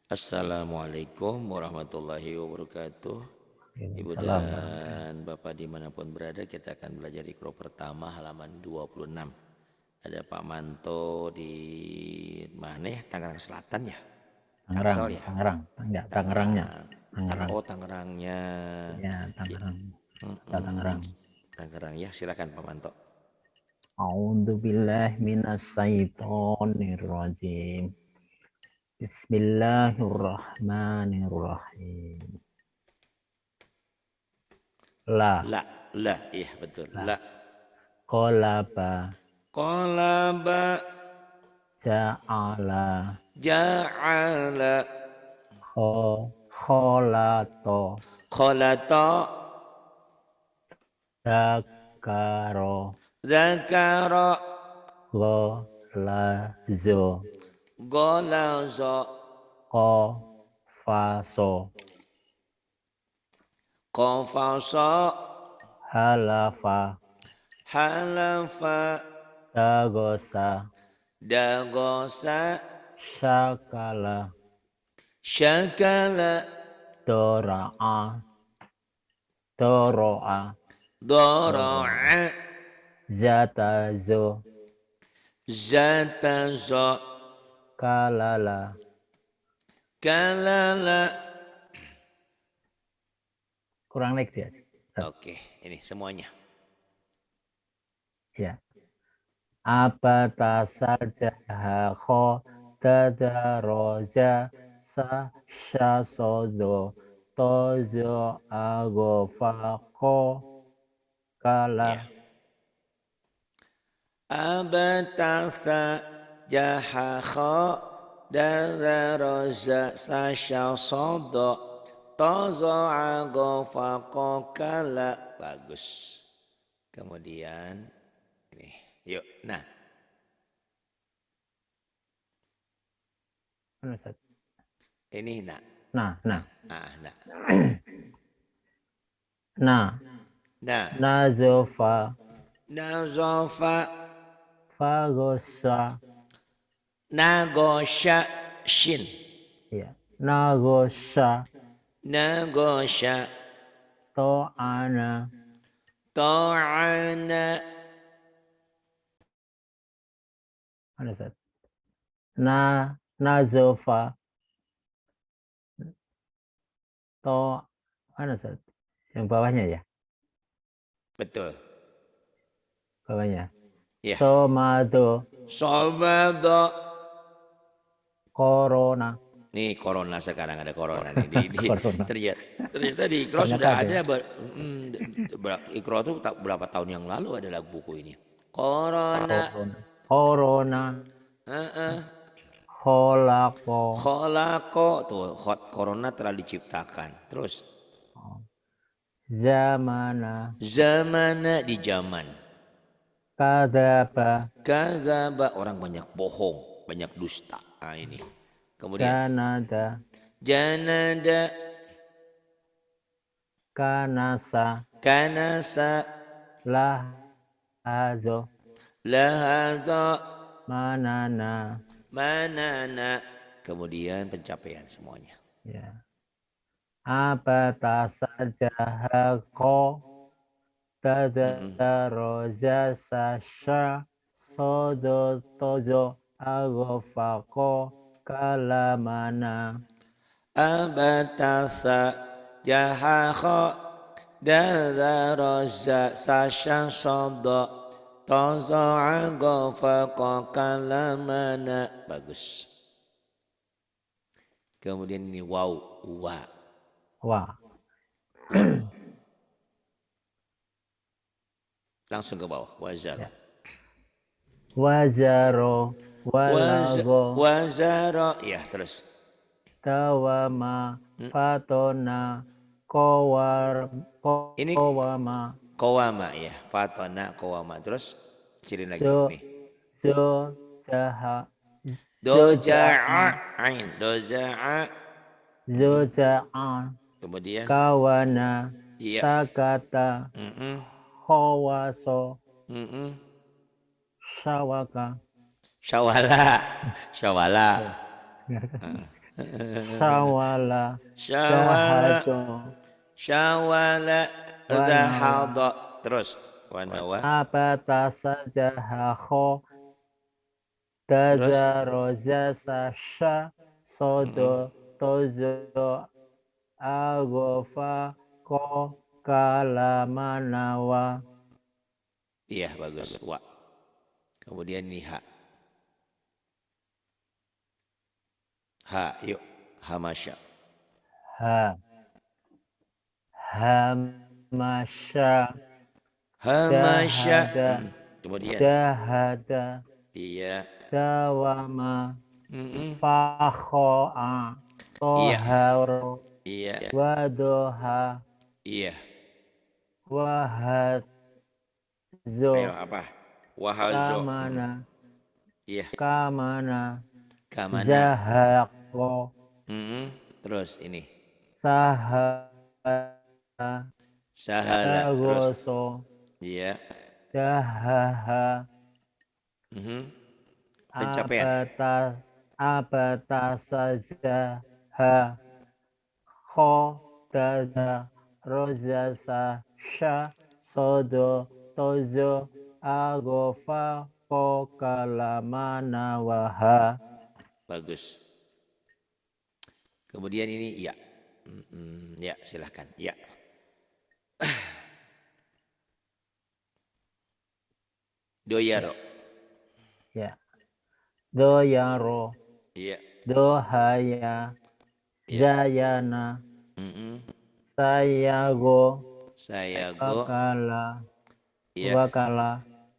Assalamualaikum warahmatullahi wabarakatuh. Ibu Salam. dan Bapak dimanapun berada, kita akan belajar Iqra pertama halaman 26. Ada Pak Manto di mana ya? Tangerang Selatan ya? Tangsel ya? Enggak, Tangerangnya. Tangerang. Tangerang. Tangerangnya. Ya, Ya. Tangerang. Mm-mm. Tangerang. Tangerang ya, silakan Pak Manto. A'udzubillahi minasyaitonirrajim. Bismillahirrahmanirrahim. La, La, iya betul. la. La. Qalaba, Qalaba, ja'ala, ja'ala, kholato, kholata, zakaro, zakara, golazo, golazo, qafaso, qafasa, halafa, halafa, dagosa, dagosa, syakala, syakala, dora'a, doro'a, dara'a, zatazo, zataza, kalala. kalala. Kurang naik dia. Ustaz. Oke, ini semuanya. Ya. Apa tasajaha kho tadaroja sa syasozo tozo agofako kala. Ya. Abatasa jahakha dadaroza sasyasodo tozo'a gofakokala. Bagus. Kemudian ini, yuk. Nah, Mana, Ustaz? ini nak. Nah. Nah. Nah. Nah. Nazofa Nazofa, fagosa. nagosha, shin. Ya. Nagosha Nagosha, to'ana to'ana. mana, Ustaz? Nazofa mana, Ustaz? Yang bawahnya ya? Betul. Bawahnya. Ya. Somado Somado. corona. Nih corona sekarang ada corona nih di Corona. ternyata di Iqra Ternyata sudah ada ada ya? Iqra tuh berapa tahun yang lalu ada lagu buku ini. Corona. Corona. Heeh. Holako. Kholaqo tuh corona telah diciptakan. Terus Zamana. zamana di zaman. Kadzaba orang banyak bohong, banyak dusta. Nah ini. Kemudian janada, kanasa, lahazo, lahadha, manana. Kemudian pencapaian semuanya. Ya. Apa tasajahako tadaroza sasha sodo tozo agofako kalamana. Abatasa jahakha dadaroza sasha sodo tozo'a gofaqa kalamana. Bagus. Kemudian ini wa. Langsung ke bawah. Wazaro. Wazaro. Walago. Wazaro. Ya terus. Tawama. Fatona. Ini Kowama. kowama ya. Fatona kowama. Terus ciri lagi nih. Doja'a. Ain. Doja'a. Zoja'a. Kemudian Kawana. iya. Sakata. Khawaso. Syawaka. Syawala. Syawala. Syawala. Dahadu. Syawala. Wanawa. Dahada. Terus. Wanawa. Abata sajahaho. Terus. Tazaroza sasha. Mm-mm. Sodo. Tozo. Agofa. Ko. Kalamanawa. Iya bagus. Wa. Kemudian ini ha. Ha. Yuk. Hamasya. Ha. Hamasya. Hamasya. Dahada. Kemudian. Dahada. Iya. Dawama. Mm-mm. Fakho'a. Iya. Toharo. Iya. Wadoha. Iya. Wahadzo. Ayo apa? Wahazo. Kamana. Iya. Kamana. Kamana. Zahaqo. Mm-mm. Terus ini. Sahara. Sahala. Terus. Dagoso. Iya. Dahaha. Mhm. Pencapaian. Abata saja. Ha. Ho. Dada. Roza sasha. Sodo. Tozo. Agofa. Ko. Kalamana. Waha. Bagus. Kemudian ini ya. Ya silahkan. Ya. Doyaro. Ya. Doyaro. Iya. Dohaya. Iya. Zayana. Mm-mm. Sayago. Saya go. Wakala. Iya. Wakala.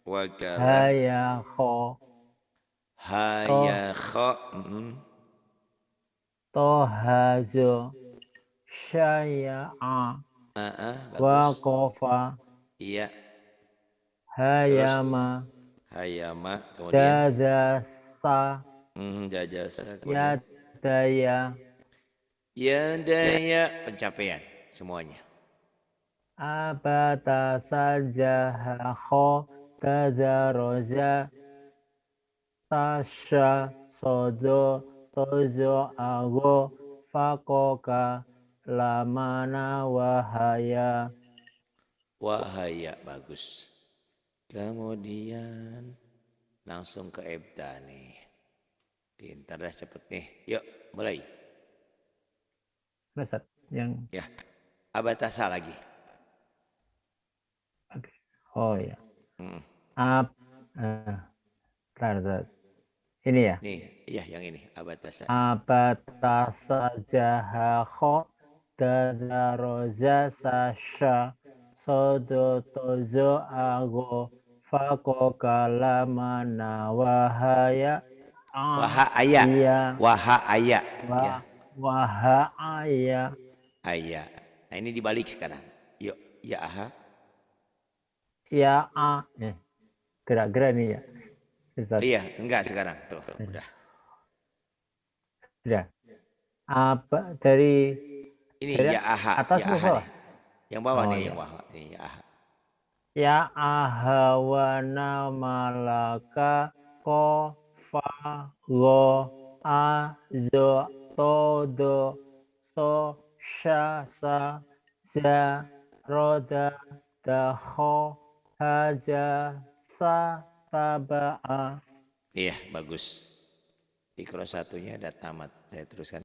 Wakala. Hayakho. Haya kho. Mm-mm. Tohazo. Syaya'a. Bagus. Wakofa. Iya. Terus. Hayama. Hayama. Kemudian. Dadasa. Jajasa. Kemudian. Yadaya. Yadaya. Pencapaian. Semuanya. Abata sajahaho. Tazaroza. Tasha. Sodo. Tozo. Ago. Fakoka. Lamana. Wahaya. Wahaya. Bagus. Kemudian. Langsung ke Ebda nih. Pintar dah cepet nih. Yuk mulai. Ustaz, yang Ya. Abatasa lagi. oh ya. Hmm. Ustaz. Ini ya. Nih, iya yang ini abatasa. Abatasa jahaho dazaroza sasha sodo tozo ago fako kalamana wahaya Wahaya. iya Wahaya. Ya. wahaya Aya. Nah ini dibalik sekarang. Yuk. Ya aha. ya gerak-gerak nih ya. Ustaz. Iya, enggak sekarang. Tuh, udah. Udah. Apa dari Ini ya aha. atas Ya ke aha bawah? nih. Yang bawah Oh, nih, ya. yang bawah. Ini ya aha. Ya ahawana malaka ko fa go a zo todo so sha sa za roda daho haja sa taba'a. Iya, bagus. Ikro satunya udah tamat. Saya teruskan.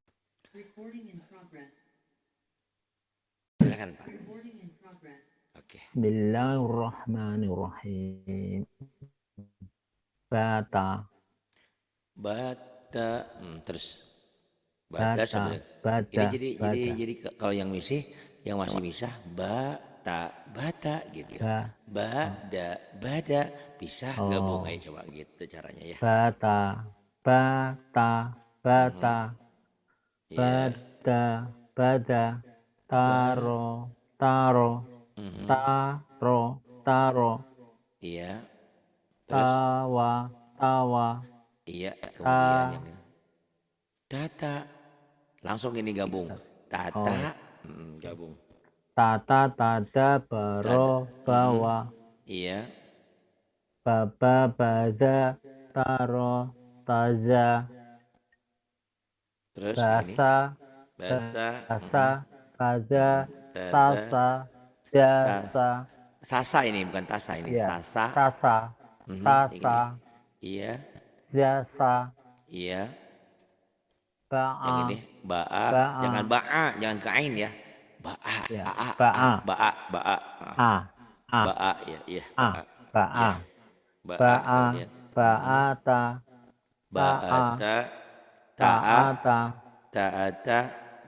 Silakan Pak. Oke. Bismillahirrahmanirrahim. Bata. Bata. Terus. Bata sebenarnya. Bata. Jadi kalau yang misih, yang masih misah, bata gitu. Bada, pisah, gabung aja coba gitu caranya ya. Bata. Iya. Bada. Taro. Iya. Terus. Tawa. Iya. Kemudian yang ini. Tata. Langsung ini gabung. Tata. Gabung. Tata, tada, baro, bawa. Iya. Baba, bada, taro, taza. Terus yang ini basa, basa, basa, pada, dada, sasa, tas, jasa, sasa ini bukan tasa ini ya, sasa. sasa, Yang ini sasa, iya, jasa, iya. Yang ba'a, ini ba'a, ba'a, jangan ba'a, jangan ke ain ya. Ba'a, ya, a, ba'a, ba'a, ba'a. a, a, Ba'a ya, iya, a, ba'a. ba'a, Iya, ba'a ba'a, kemudian ba'ata, ta'a, ba'ata, ta'a, ta'ata, ta'ata,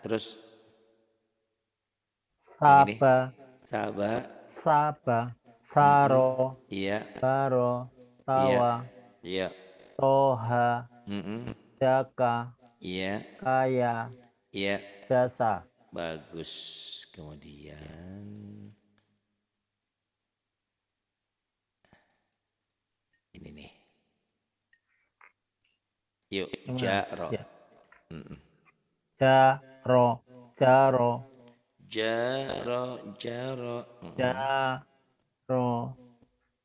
terus yang ini saba, sabah, saba, saro, iya, baro, iya, tawa, iya, toha, jaka, iya, kaya, iya, jasa. bagus. Kemudian ini nih, yuk, Yang mana? jaro, Ya. Jaro, jaro, jaro, jaro, jaro,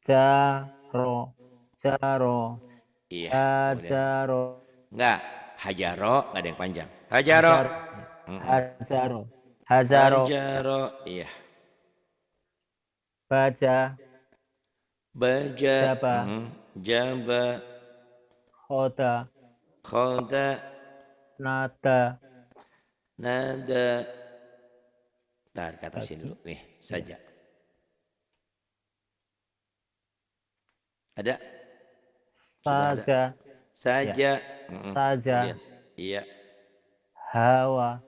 jaro, jaro, iya, kemudian hajaro, enggak, hajaro, enggak ada yang panjang, hajaro, hajaro, hajaro, hajaro, hajaro, iya, baja, baja, jaba, jaba, khoda, khoda, nada, nada, tar ke atasin lagi, dulu nih ya. saja. Ada? Sudah ada? Saja, ya. Saja. Saja, Kemudian iya, hawa,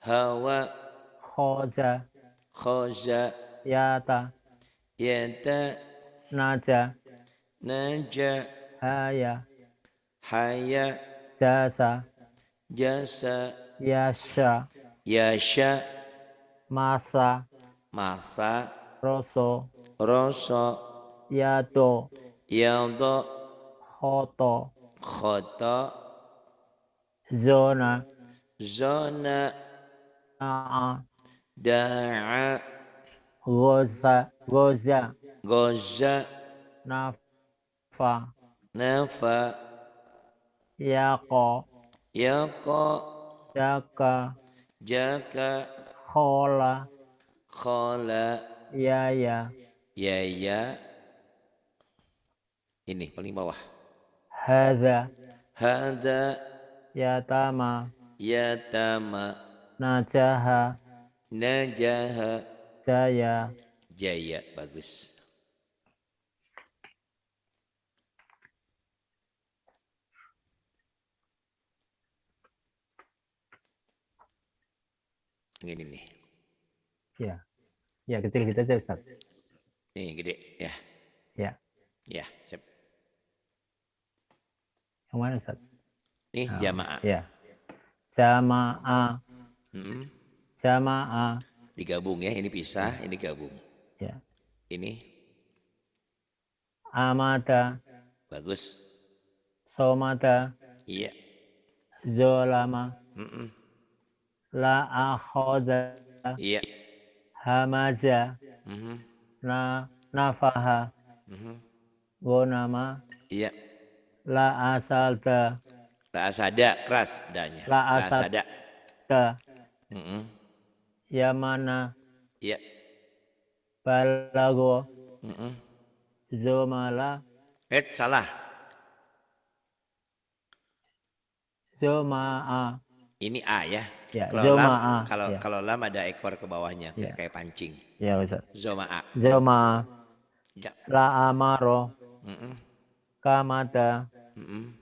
hawa, khoja, khoza, yata, yata, naja, naja, haya, haya, jasa, jasa, yasha, yasha, masa, masa, roso, roso, yado, yaldo, hoto, khoto, zona, zona, aa, da'a, goza, goza, goza, nafa, nafa, yako, yako, jaka, jaka, khola, khola, yaya, yaya, ini paling bawah. hadza, Hada, yatama, yatama, najaha, najaha, jaya. jaya, bagus. Ini nih, Ya, ya kecil gitu aja Ustaz. ini gede ya, Ya, ya, siap. yang mana Ustaz? Nih Oh, jamaah. ya, jamaah, Hmm, jamaah. digabung ya, ini pisah, ini gabung. Ya, Ini amada, bagus. somada, Iya. zolama, Mm-mm. la akhoda, Iya. hamaza, Mhm. nafaha, Mhm. gonama, Iya. la asalta, La asada keras danya. la La asada. asalta, Mm-mm. yamana, Iya. balago, Mm-mm. zomala, Salah. zomaa, Ini A ya. ya, Kalau lam, zomaa, kalau ya, kalau lam ada ekor ke bawahnya ya, kayak pancing. ya Ustaz. Zoma A. Zoma, Ya. la amaro, Mm-mm. kamada, Mm-mm.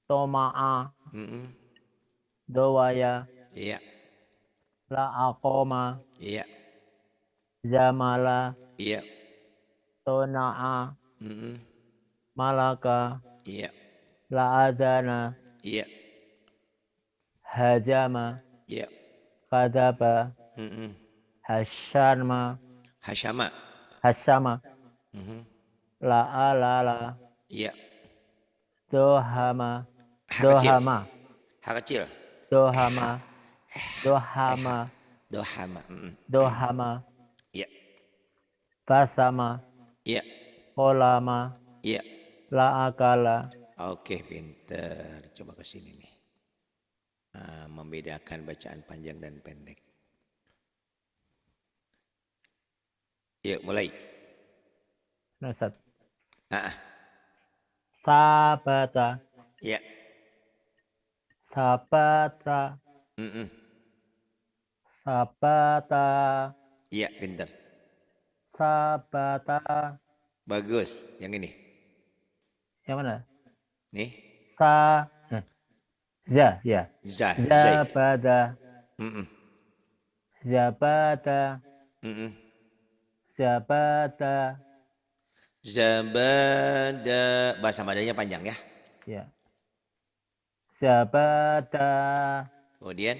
tomaa, Mm-mm. dowaya, Iya. la akoma, Iya. zamala, Iya. sonaa, Mm-mm. malaka, Iya. la adana, Iya. hajama, Iya. kadaba, Mm-mm. hasharma, Hasyama. hasama, Mhm. la alala, Iya. dohama, H kecil. dohama, H kecil. dohama, H. dohama, Dohama. Mm-mm. dohama, Iya. basama, Iya. kolama, Iya. la akala, Oke, pinter. Coba ke sini nih. membedakan bacaan panjang dan pendek. Yuk mulai. Nah, Ustaz. Ah, Sabata, ya. sabata, Mm-mm. sabata, Iya, pinter. sabata. Bagus. Yang ini. Yang mana? Nih. Sa, za, ya. Zai. Zabada, Mm-mm. zabada, Mm-mm. zabada. Zabada. Bahasa Madanya panjang ya. Ya. Zabada, Kemudian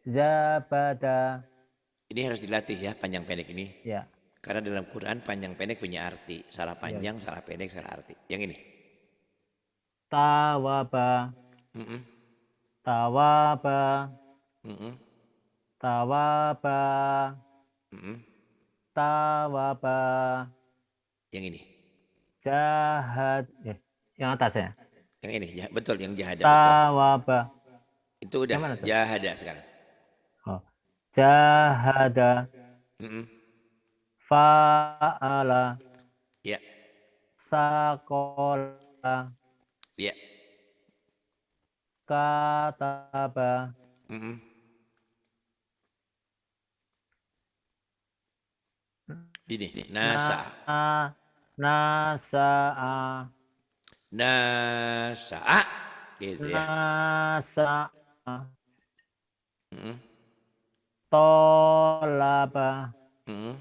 zabada. ini harus dilatih ya panjang pendek ini. Ya. Karena dalam Quran panjang pendek punya arti. Salah Ya. panjang, salah pendek, salah arti. Yang ini. Tawaba, Mm-mm. tawaba, Mm-mm. tawaba, Mm-mm. tawaba. Yang ini. Jahat, yang atasnya. Yang ini. Ya, betul. Yang jahada. Betul. Tawaba. Itu udah. Yang mana tuh? Jahada sekarang. Oh. Jahada, Mm-mm. fa'ala, Ya. sakola, Ya. kataba. Mm-mm. Ini. Nasa. Nasa'a, Nasa'a. Gitu ya. nasa'a, Mm-mm. tolaba, Mm-mm.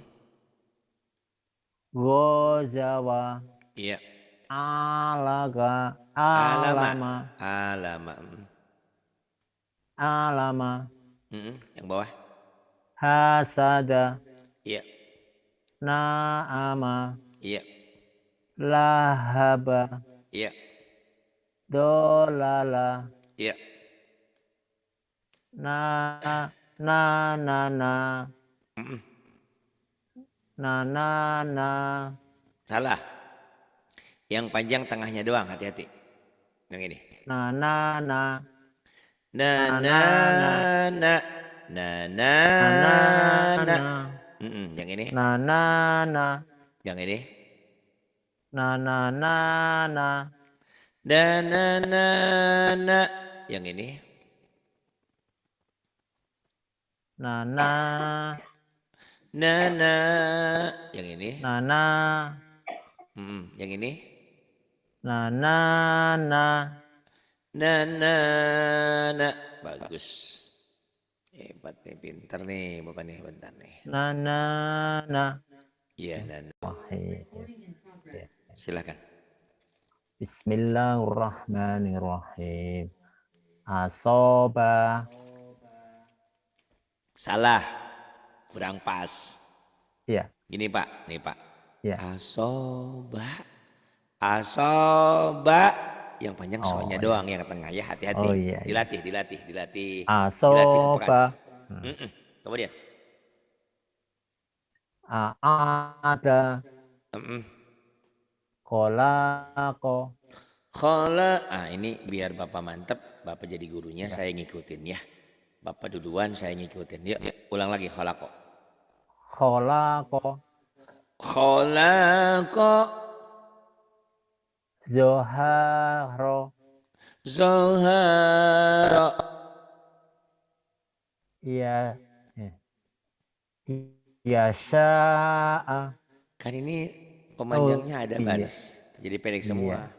gozawa, Iya. alaga, Alama. alama, Alama. alama, Mm-mm. Yang bawah. hasada, Iya. na'ama, Iya. lahaba, Iya. dolala, Iya. na, na, na, na, Mm-mm. na, na, na, Salah. Yang panjang tengahnya doang. Hati-hati. Yang ini. na, na, na, Na na, na na, na. Na na na, na, na. na, Mm-mm. Yang ini. na, na, na, Yang ini. na, na, na, na, Na na na na. Yang ini. na, na, Na na. Yang ini. na, na, Mm-mm. Yang ini. na, na, na. Na na na. Bagus. Hebat nih, pinter nih Bapak nih, bentar nih. Na na na. Iya, na na. Wahai. Silakan. Bismillahirrahmanirrahim. Asoba. Salah. Kurang pas. Ya, Gini Pak, nih Pak. ya. Asoba. Asoba. Yang panjang Oh, soalnya iya. doang, yang tengah ya hati-hati. Oh, iya, iya. Dilatih, dilatih, dilatih. Dilatih kepekaan. Asoba. Kemudian. Ada. Mm-mm. Kolako. Ini biar Bapak mantep, Bapak jadi gurunya, saya ngikutin ya. Bapak duluan, saya ngikutin. Yuk, ulang lagi. Kholako. Kolako. Kholako. Zoharo. Zoharo. Ya. Yasha'a. Kan ini pemanjangnya ada iya. baris. Jadi pendek semua.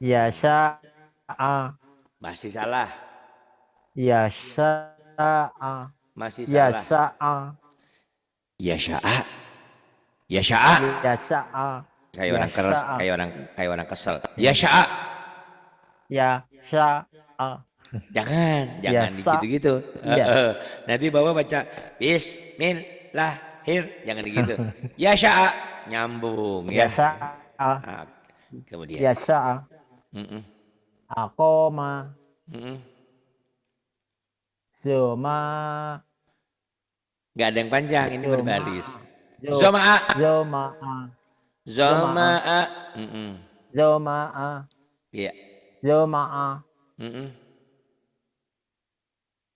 Yasha'a. Masih salah. Yasha'a. Masih salah. Yasha'a. Yasha'a. Yasha'a. Yasha'a. Kayak orang keras, kayak orang kesel. Yasha'a. Yasha'a. Jangan gitu-gitu. Iya. Nanti Bapak baca Bismillahir, jangan gitu. Yasha'a nyambung ya. Yasha'a. Kemudian. Yasha'a. Aqoma. Zoma. Gak ada yang panjang, ini berbaris. Zoma'a. Zoma'a. Zoma'a. Iya. Zoma'a.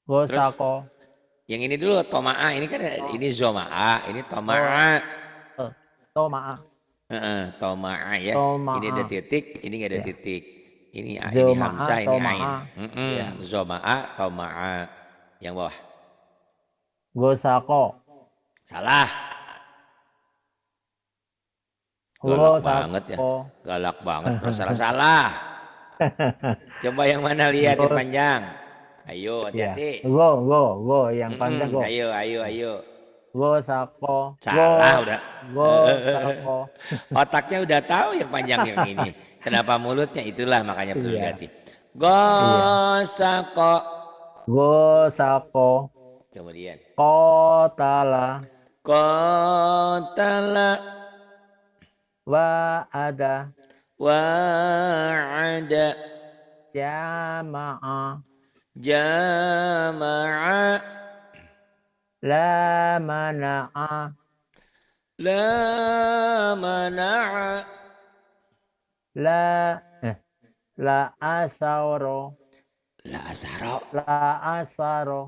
Terus Gosako. yang ini dulu toma'a, ini kan ini zoma'a, ini toma'a. Toma'a. Toma'a ya. Ini ada Toma'a. titik, ini nggak ada Ya. titik. Ini Zoma'a, hamzah, ini ain. toma'a. Ya. Zoma'a, toma'a. Yang bawah. Gosako. Salah. Galak banget ya. Gosako. Galak banget kalau salah-salah. Coba yang mana lihat yang Gos. panjang. Ayo Ya. hati-hati. Go. Yang panjang go. Ayo. Gosako. Salah udah. Gosako. Otaknya udah tahu yang panjang yang ini. Kenapa mulutnya itulah makanya perlu Iya. dihati. Iya. Gosako. Gosako. Kemudian. Kotala. Qatala. Wa'ada. Wa'ada. Jama'a. Jama'a. La mana'a. La mana'a. La asaro. La asaro. La asaro.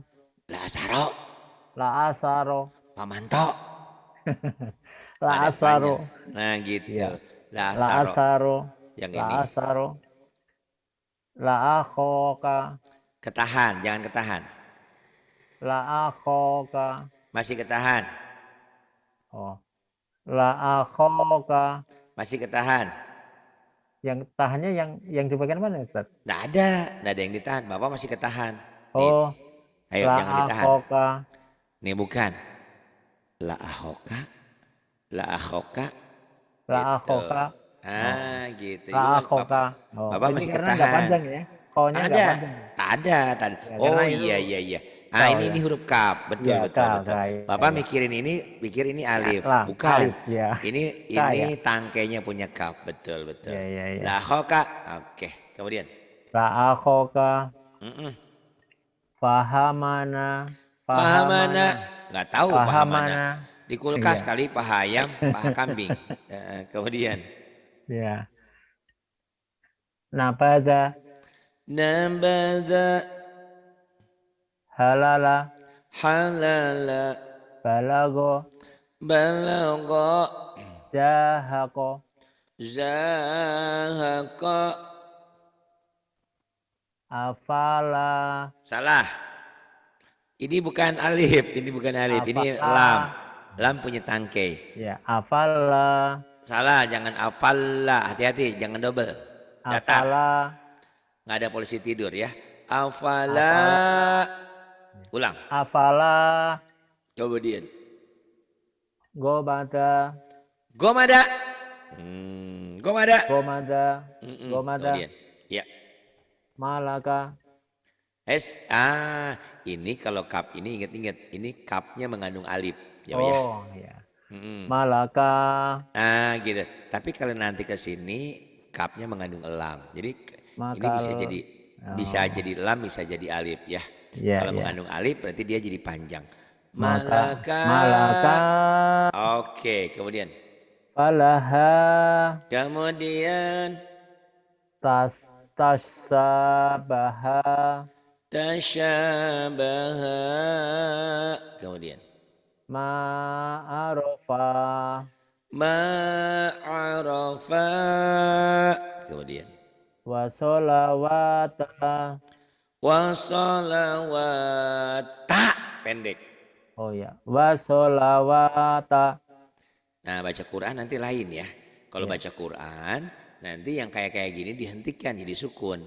La asaro. La asaro. Pamanto. La Ada asaro. apanya? Nah gitu. Ya. La La asaro. asaro. Yang La ini. asaro. La akhoka. Ketahan, jangan ketahan. La akhoka. Masih ketahan. Oh. La akhoka. Masih ketahan. Yang tahannya yang di bagian mana, Ustaz? Nggak ada yang ditahan. Bapak masih ketahan. Nih, Oh. ayo La jangan ditahan. akhoka. Nih bukan. La ahoka. La ahoka. La Gitu. akhoka. Gitu. La Itu akhoka. Bapak Ini masih karena nggak ketahan. panjang ya. Ko-nya nggak Ada. panjang. Ada. Ya, Oh karena itu iya. kau Ini ya. huruf kaf. Betul. Ya, Bapak ya. pikir ini alif. Lam, Bukan. alif, ya. Ini tangkainya punya kaf. Betul. Ya. La ahoka. Oke. Kemudian. La akhoka. Mm-mm. Fahamana. Pahamana. Nggak tahu pahamana. Di kulkas Iya. kali paha ayam, paha kambing. Kemudian. Ya. Nabada. Nabada. Halala. Halala. Balago. Balago. Zahako. Zahaka. Afala. Salah. Ini bukan alif. Ini lam. Lam punya tangkai. Ya, afala. Salah, jangan afalla. Hati-hati, jangan double. Datar. Afala. Nggak ada polisi tidur ya. Afala. Ulang. Afala. Kemudian. Gomada. Gomada. Gomada. Gomada. Kemudian. Ya. Malaka. Ini kalau kap ini ingat-ingat. Ini kapnya mengandung alif. Ya. Malaka. Gitu. Tapi kalau nanti ke sini kapnya mengandung lam. Jadi ini bisa jadi lam, bisa jadi alif ya. Kalau mengandung alif berarti dia jadi panjang. Malaka. Oke, kemudian. Falaha. Kemudian. Tasyabaha. Kemudian. Ma'arofa. Kemudian. Wasolawata. Pendek. Oh ya, wasolawata. Nah, baca Quran nanti lain ya. Kalau baca Quran nanti yang kayak gini dihentikan jadi sukun.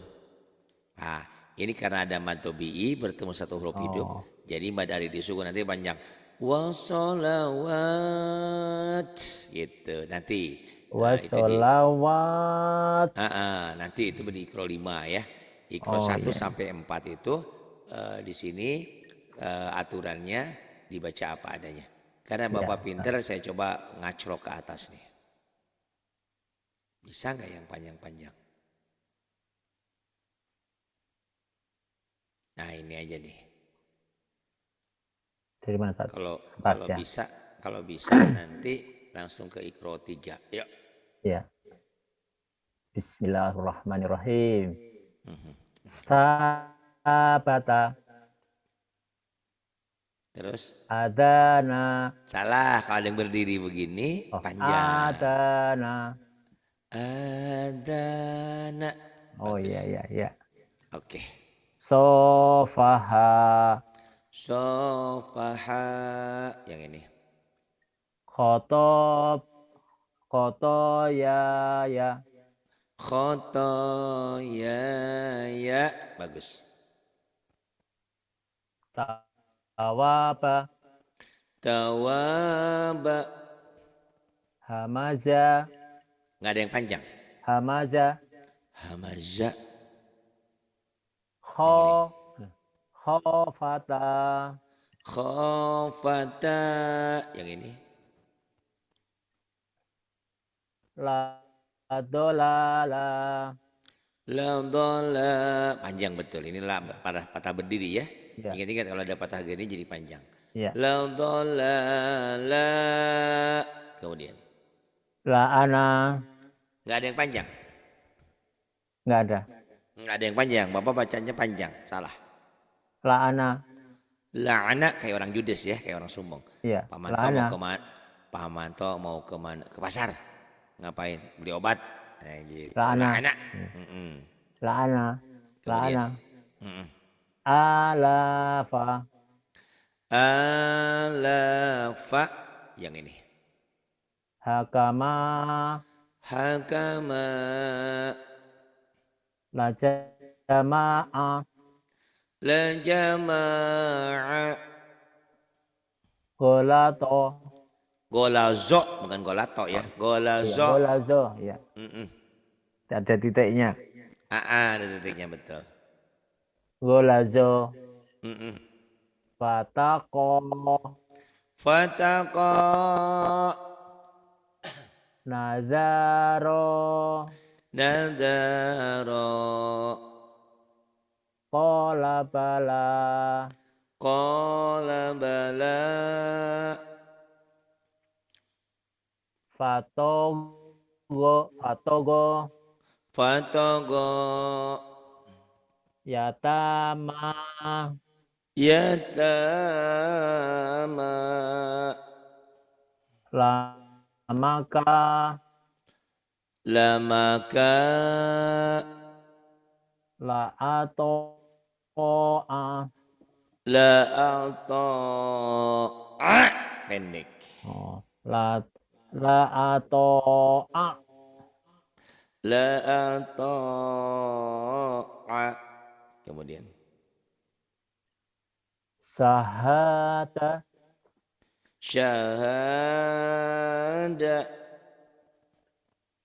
Nah, ini karena ada mad tabi'i bertemu satu huruf hidup. Jadi mad ari disukun nanti panjang. Washolawat gitu nanti. Wasolawat. Nanti itu di Iqra 5 ya. Iqra 1 sampai 4 itu di sini aturannya dibaca apa adanya. Karena Bapak pinter, saya coba ngacrok ke atas nih. Bisa nggak yang panjang-panjang? Nah ini aja nih. Dari mana, Ustaz? Kalau bisa nanti langsung ke Iqra 3. Yuk. Ya. Bismillahirrahmanirrahim. Sabata. Terus Adana. salah, kalau ada yang berdiri begini Oh, panjang. adana. Adana. Oh iya Bagus. iya iya. Oke. Sofaha. Sofaha. Yang ini. Khotob. Khotoya ya. Khotoyaya. Bagus. Tawaba. Tawaba. Hamaza. Nggak ada yang panjang. Hamaza. Hamaza. Kho. Yang ini. Khofata. Khofata. Yang ini. La dolala. Ladola. Panjang betul. Inilah patah berdiri ya. Ya, Ingat-ingat kalau ada patah gini jadi panjang. ya. Ladola. La. Kemudian. La ana. Nggak ada yang panjang. Nggak ada. Nggak ada yang panjang. Bapak bacanya panjang. Salah. La ana. La'ana kayak orang judes ya. Kayak orang sombong. Ya, Pak la Manto mau ana. kemana? Pak Manto mau kemana? Ke pasar. Ngapain? Beli obat. Gitu. La ana. La'ana. Ya. Mm-mm. La ana. La Kemudian. ana. Mm-mm. Alafa. Alafa. Yang ini. Hakama. Hakama. La jama'a. La jama'a. Golato. Golazo. Bukan golato ya. Ya, Golazo. golazo. Ya, Mm-mm. ada titiknya. Ada titiknya betul. Golazo. Mm-mm. Fatako. Fataqa. Nazaro. Nadara. Qala bala. Qala bala. Fatogo. Fatogo. Fataqa. Yatama. Yatama. Lamaka. Lamaka. La'ato'a. La ata. Pendek. Oh, la'ato'a. La ata. Kemudian. Sahata. Syahada.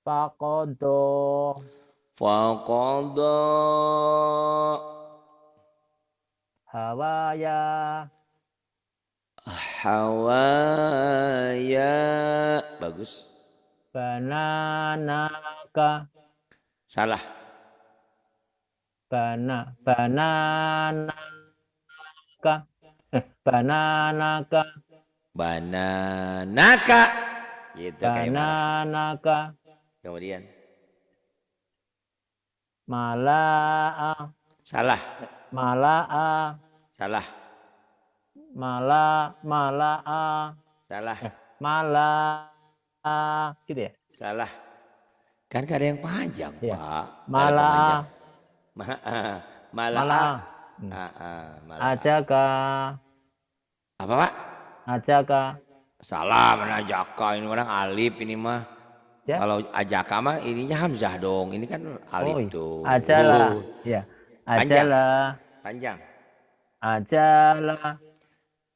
Faqodo. Faqada. Hawaya. Hawaya. Bagus. Bananaka. Salah. Bananaka. Bananaka. Bananaka. Gitu kayak marah. Bananaka. Kemudian. Mala'a. Salah. Mala'a. Salah. Mala'a. Salah. Mala'a. Gitu ya? Salah. Kan gak ada yang panjang, Iya. Pak. Gak ada Mala'a. pemanjang. Mala'a. Mala'a. Mala'a. Ajaka. Apa, Pak? Ajaka. Salah, mana ajaka? Ini orang alif ini mah. Ya. Kalau ajaka mah ininya hamzah dong. Ini kan alif tuh. Ajala. Ya. Panjang. Ajala. Panjang. Ajala.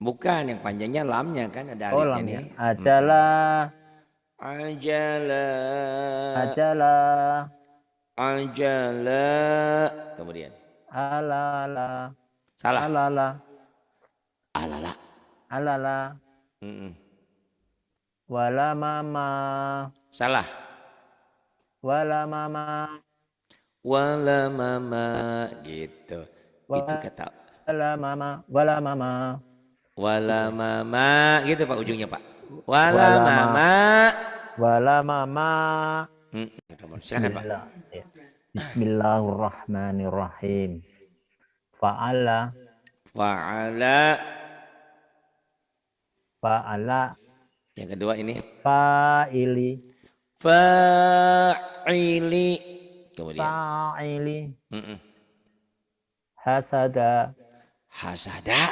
Bukan, yang panjangnya lamnya kan ada Oh, alifnya lamnya. nih. Ajala. Ajala. Ajala. Ajala. Kemudian. Alala. Salah. Alala. Alala. Alala. Wala mama. Salah. Wala mama. Wala mama. Gitu. Itu kata. Wala mama. Wala mama. Wala mama. Gitu Pak ujungnya Pak. Wala mama. Wala mama. Silakan Pak. Bismillahirrahmanirrahim. Fa'ala. Fa'ala. Fa'ala. Yang kedua ini Fa'ili. fa'ili. Kemudian Fa'ili. mm-mm. Hasada. hasada.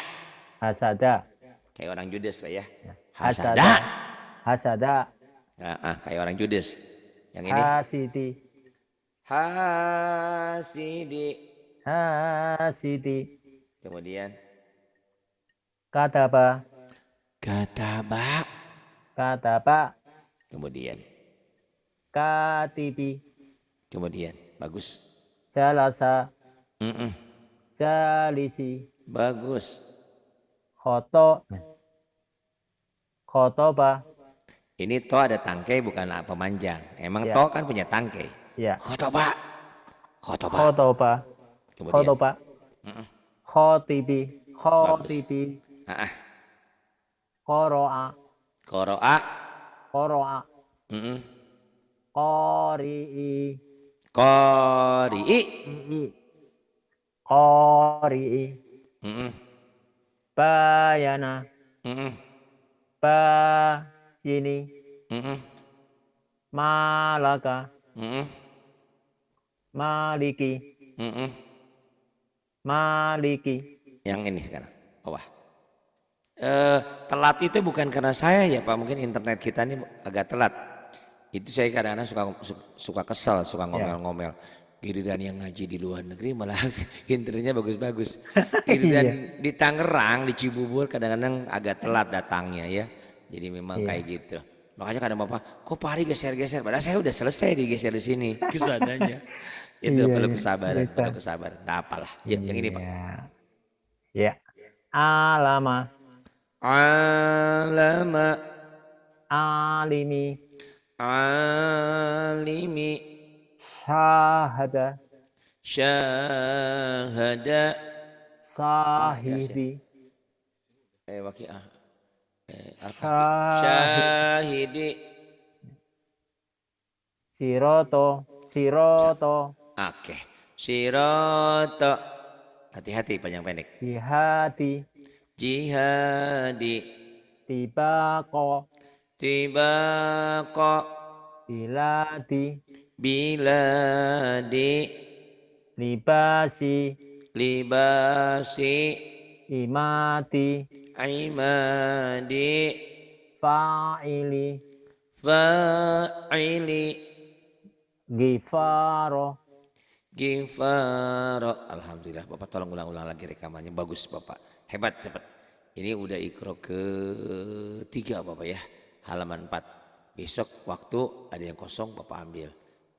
Hasada. Kayak orang judes Pak ya. Hasada. Hasada. Hasada. Kayak orang judes. Yang ini Hasidi. hasidi. Hasidi. Kemudian Kataba. kataba. Kataba. Kemudian Katibi. bagus. Jalasa. Mm-mm. Jalisi. Bagus. Khotoba. Ini to ada tangkai bukan pemanjang. Emang Ya. to kan punya tangkai. Ya. Khotoba. Khotoba. Khotoba. Kemudian Khotoba. mm-mm. Khotibi. Khotibi. Qoro'a. Qoro'a. Qoro'a. Mm-mm. Qori'i. Qori'i. Qori'i. Mm-mm. Bayana. Mm-mm. Bayini. Mm-mm. Malaka. Mm-mm. Maliki. Mm-mm. Maliki. Yang ini sekarang bawah. Telat itu bukan karena saya ya Pak, mungkin internet kita ini agak telat. Itu saya kadang-kadang suka kesel, suka ngomel-ngomel. Giliran yang ngaji di luar negeri malah internetnya bagus-bagus. Giliran di Tangerang, di Cibubur kadang-kadang agak telat datangnya ya. Jadi memang kayak gitu. Makanya kadang Bapak, kok Pak Ari geser-geser? Padahal saya udah selesai digeser di sini ke sananya. Itu perlu kesabaran, perlu kesabaran. Nah, apalah. Ya, yang ini Pak. Ya. Alama. Alama. Alimi. Alimi. Syahada. Syahada. Sahidi. Waqi'ah. Syahidi. Syahidi. Siroto. Siroto. Oke. Siroto. Hati-hati panjang pendek. Jihadi. Jihadi. Tibako. Tibako. Biladi. Biladi. Libasi. Libasi. Imati. Imadi. Fa'ili. Fa'ili. Gifaro. Gifaro. Alhamdulillah. Bapak tolong ulang-ulang lagi rekamannya. Bagus Bapak. Hebat, cepat. Ini udah ikro ke-3 Bapak ya. Halaman 4. Besok waktu ada yang kosong Bapak ambil.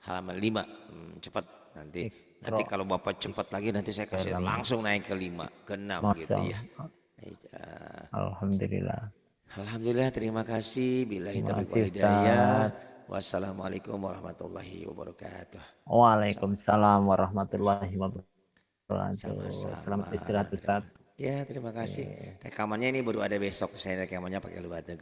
Halaman 5. Cepat nanti. Nanti kalau Bapak cepat lagi nanti saya kasih langsung naik ke 5, ke 6 gitu ya. Alhamdulillah. Alhamdulillah, terima kasih. Billahi taufiq wal hidayah. Wassalamualaikum warahmatullahi wabarakatuh. Waalaikumsalam warahmatullahi wabarakatuh. Sama-sama. Selamat istirahat Ustaz. Ya, terima kasih. Rekamannya ini baru ada besok. Saya rekamannya pakai luar negeri.